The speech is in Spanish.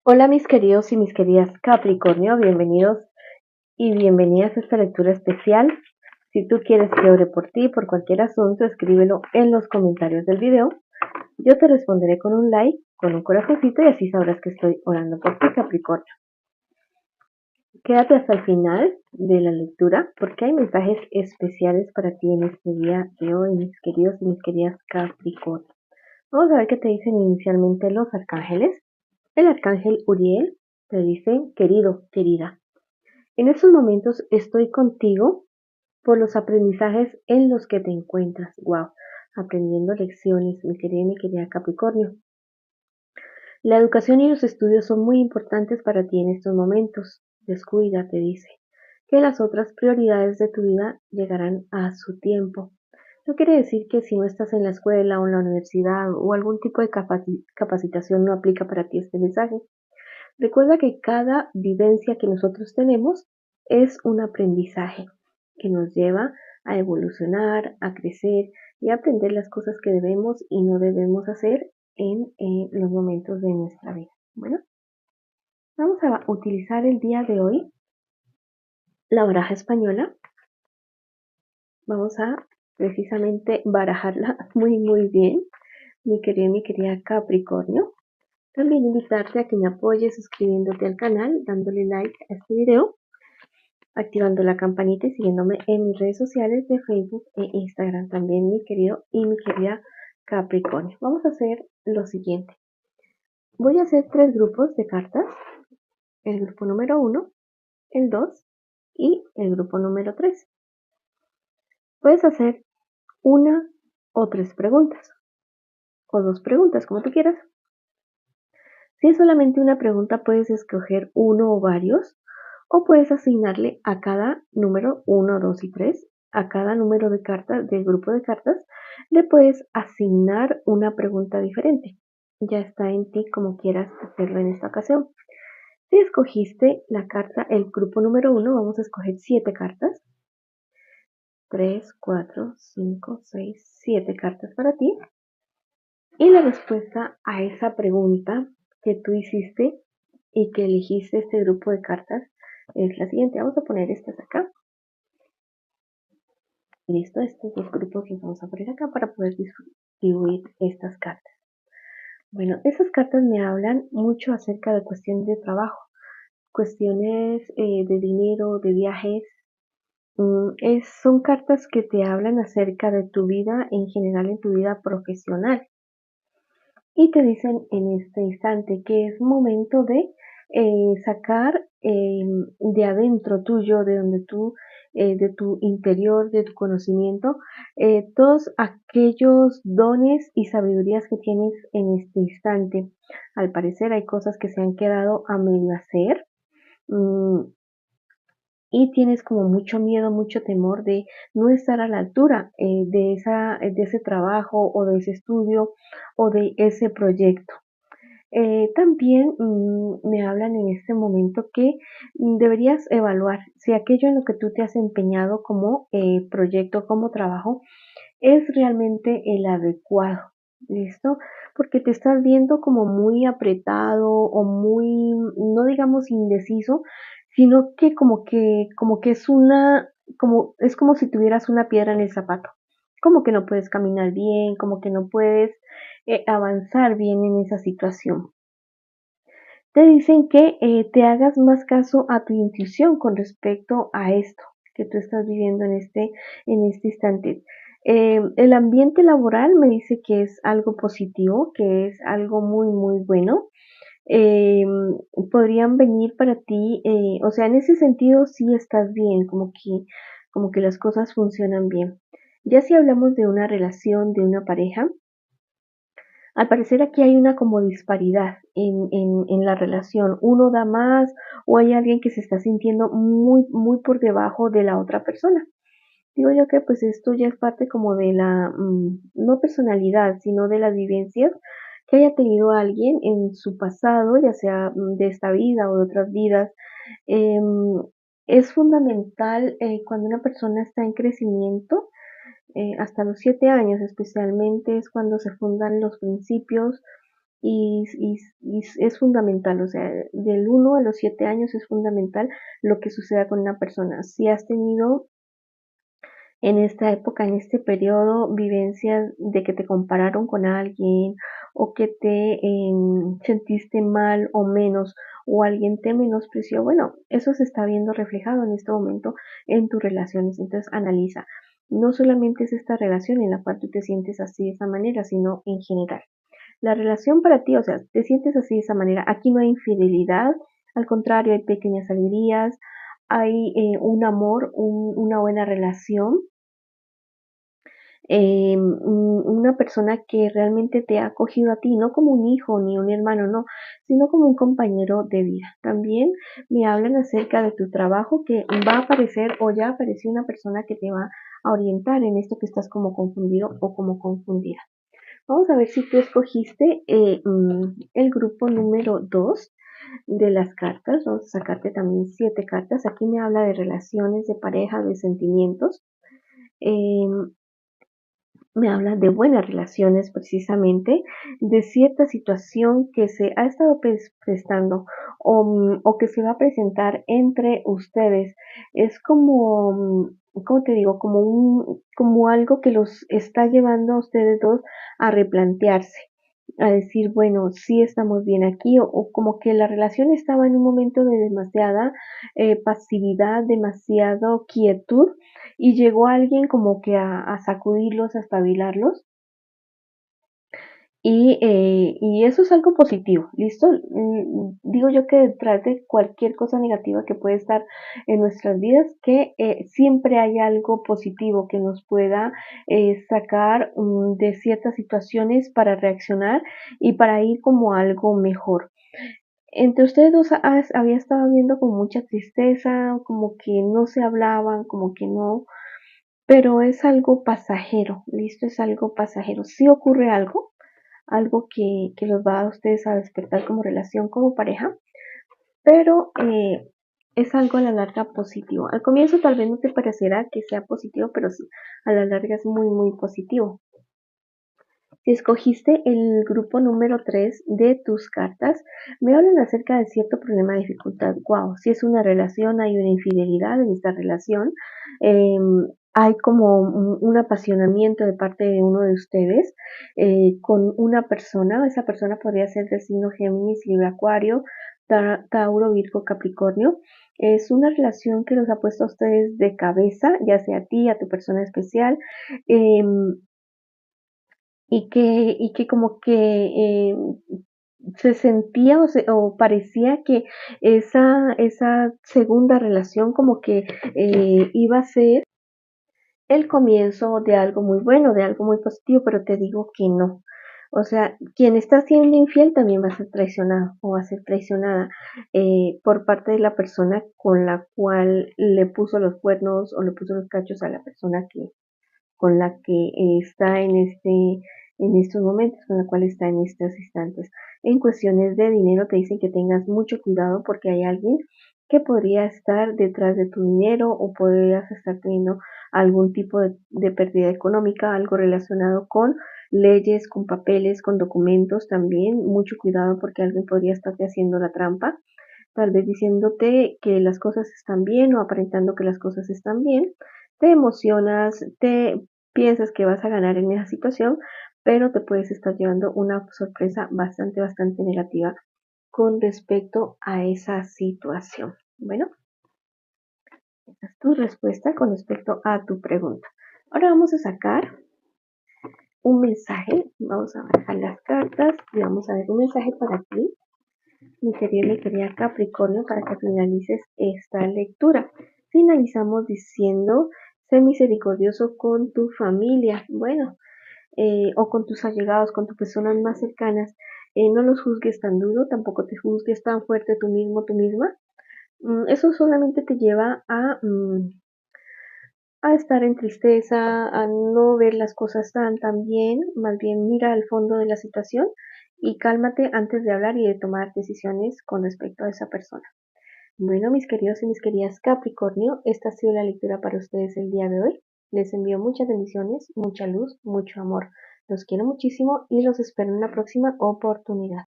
Hola mis queridos y mis queridas Capricornio, bienvenidos y bienvenidas a esta lectura especial. Si tú quieres que ore por ti, por cualquier asunto, escríbelo en los comentarios del video. Yo te responderé con un like, con un corazoncito y así sabrás que estoy orando por ti, Capricornio. Quédate hasta el final de la lectura porque hay mensajes especiales para ti en este día de hoy, mis queridos y mis queridas Capricornio. Vamos a ver qué te dicen inicialmente los arcángeles. El arcángel Uriel te dice: querido, querida, en estos momentos estoy contigo por los aprendizajes en los que te encuentras. Wow, aprendiendo lecciones, mi querida y mi querida Capricornio. La educación y los estudios son muy importantes para ti en estos momentos. Descuida, te dice, que las otras prioridades de tu vida llegarán a su tiempo. No quiere decir que si no estás en la escuela o en la universidad o algún tipo de capacitación no aplica para ti este mensaje. Recuerda que cada vivencia que nosotros tenemos es un aprendizaje que nos lleva a evolucionar, a crecer y a aprender las cosas que debemos y no debemos hacer en los momentos de nuestra vida. Bueno, vamos a utilizar el día de hoy la baraja española. Vamos a precisamente barajarla muy bien, mi querida Capricornio. También invitarte a que me apoyes suscribiéndote al canal, dándole like a este video, activando la campanita y siguiéndome en mis redes sociales de Facebook e Instagram también, mi querido y mi querida Capricornio. Vamos a hacer lo siguiente. Voy a hacer 3 grupos de cartas. El grupo número 1, el 2 y el grupo número 3. Puedes hacer una o 3 preguntas o 2 preguntas, como tú quieras. Si es solamente una pregunta, puedes escoger uno o varios, o puedes asignarle a cada número 1, 2 y 3, a cada número de cartas del grupo de cartas, le puedes asignar una pregunta diferente. Ya está en ti como quieras hacerlo en esta ocasión. Si escogiste la carta, el grupo número 1, vamos a escoger 7 cartas. 3, 4, 5, 6, 7 cartas para ti. Y la respuesta a esa pregunta que tú hiciste y que elegiste este grupo de cartas es la siguiente. Vamos a poner estas acá. Listo, estos 2 grupos los vamos a poner acá para poder distribuir estas cartas. Bueno, esas cartas me hablan mucho acerca de cuestiones de trabajo, cuestiones de dinero, de viajes. Son cartas que te hablan acerca de tu vida en general, en tu vida profesional. Y te dicen en este instante que es momento de sacar de adentro tuyo, de donde tú, de tu interior, de tu conocimiento, todos aquellos dones y sabidurías que tienes en este instante. Al parecer hay cosas que se han quedado a medio hacer. Y tienes como mucho miedo, mucho temor de no estar a la altura de ese trabajo o de ese estudio o de ese proyecto. También me hablan en este momento que deberías evaluar si aquello en lo que tú te has empeñado como proyecto, como trabajo, es realmente el adecuado. ¿Listo? Porque te estás viendo como muy apretado o muy, no digamos indeciso, sino que como que es como si tuvieras una piedra en el zapato, como que no puedes caminar bien, como que no puedes avanzar bien en esa situación. Te dicen que te hagas más caso a tu intuición con respecto a esto que tú estás viviendo en este instante. El ambiente laboral me dice que es algo positivo, que es algo muy bueno. Eh, Podrían venir para ti, o sea, en ese sentido sí estás bien, como que las cosas funcionan bien. Ya si hablamos de una relación, de una pareja, al parecer aquí hay una como disparidad en la relación. Uno da más o hay alguien que se está sintiendo muy por debajo de la otra persona. Digo yo que pues esto ya es parte como de la, no personalidad, sino de las vivencias que haya tenido alguien en su pasado, ya sea de esta vida o de otras vidas. Em, es fundamental cuando una persona está en crecimiento, hasta los 7 años especialmente es cuando se fundan los principios, y es fundamental, o sea, del 1 a los 7 años es fundamental lo que suceda con una persona. Si has tenido en esta época, en este periodo, vivencias de que te compararon con alguien o que te sentiste mal o menos o alguien te menospreció, bueno, eso se está viendo reflejado en este momento en tus relaciones. Entonces analiza, no solamente es esta relación en la cual tú te sientes así de esa manera, sino en general. La relación para ti, o sea, te sientes así de esa manera, aquí no hay infidelidad, al contrario, hay pequeñas alegrías, hay un amor, una buena relación, una persona que realmente te ha acogido a ti, no como un hijo ni un hermano, no, sino como un compañero de vida. También me hablan acerca de tu trabajo, que va a aparecer o ya apareció una persona que te va a orientar en esto que estás como confundido o como confundida. Vamos a ver si tú escogiste el grupo número 2 de las cartas. Vamos a sacarte también 7 cartas. Aquí me habla de relaciones, de pareja, de sentimientos. Eh, Me habla de buenas relaciones precisamente, de cierta situación que se ha estado prestando o que se va a presentar entre ustedes. Es como, ¿cómo te digo? Como algo que los está llevando a ustedes dos a replantearse, a decir, bueno, sí estamos bien aquí, o como que la relación estaba en un momento de demasiada pasividad, demasiado quietud, y llegó alguien como que a sacudirlos, a espabilarlos. Y eso es algo positivo, ¿listo? Digo yo que detrás de cualquier cosa negativa que puede estar en nuestras vidas, que siempre hay algo positivo que nos pueda sacar de ciertas situaciones para reaccionar y para ir como a algo mejor. Entre ustedes dos había estado viendo con mucha tristeza, como que no se hablaban, como que no, pero es algo pasajero, listo, es algo pasajero. Sí ocurre algo, algo que los va a ustedes a despertar como relación, como pareja, pero es algo a la larga positivo. Al comienzo tal vez no te parecerá que sea positivo, pero sí, a la larga es muy, muy positivo. Si escogiste el grupo número 3 de tus cartas, me hablan acerca de cierto problema de dificultad. Wow, si es una relación, hay una infidelidad en esta relación. Eh, Hay como un apasionamiento de parte de uno de ustedes con una persona. Esa persona podría ser del signo Géminis, Libra, Acuario, Tauro, Virgo, Capricornio. Es una relación que los ha puesto a ustedes de cabeza, ya sea a ti, a tu persona especial. Eh, y que como que se sentía o parecía que esa segunda relación como que iba a ser el comienzo de algo muy bueno, de algo muy positivo, pero te digo que no. O sea, quien está siendo infiel también va a ser traicionado o va a ser traicionada por parte de la persona con la cual le puso los cuernos o le puso los cachos a la persona con la que está en estos momentos, con la cual está en estos instantes. En cuestiones de dinero te dicen que tengas mucho cuidado porque hay alguien que podría estar detrás de tu dinero o podrías estar teniendo algún tipo de pérdida económica, algo relacionado con leyes, con papeles, con documentos también. Mucho cuidado porque alguien podría estarte haciendo la trampa, tal vez diciéndote que las cosas están bien o aparentando que las cosas están bien. Te emocionas, te piensas que vas a ganar en esa situación, pero te puedes estar llevando una sorpresa bastante, bastante negativa con respecto a esa situación. Bueno, esa es tu respuesta con respecto a tu pregunta. Ahora vamos a sacar un mensaje, vamos a bajar las cartas y vamos a ver un mensaje para ti, mi querida Capricornio, para que finalices esta lectura. Finalizamos diciendo, sé misericordioso con tu familia. Bueno, o con tus allegados, con tus personas más cercanas. No los juzgues tan duro, tampoco te juzgues tan fuerte tú mismo, tú misma. Eso solamente te lleva a estar en tristeza, a no ver las cosas tan bien. Más bien mira al fondo de la situación y cálmate antes de hablar y de tomar decisiones con respecto a esa persona. Bueno, mis queridos y mis queridas Capricornio, esta ha sido la lectura para ustedes el día de hoy. Les envío muchas bendiciones, mucha luz, mucho amor. Los quiero muchísimo y los espero en la próxima oportunidad.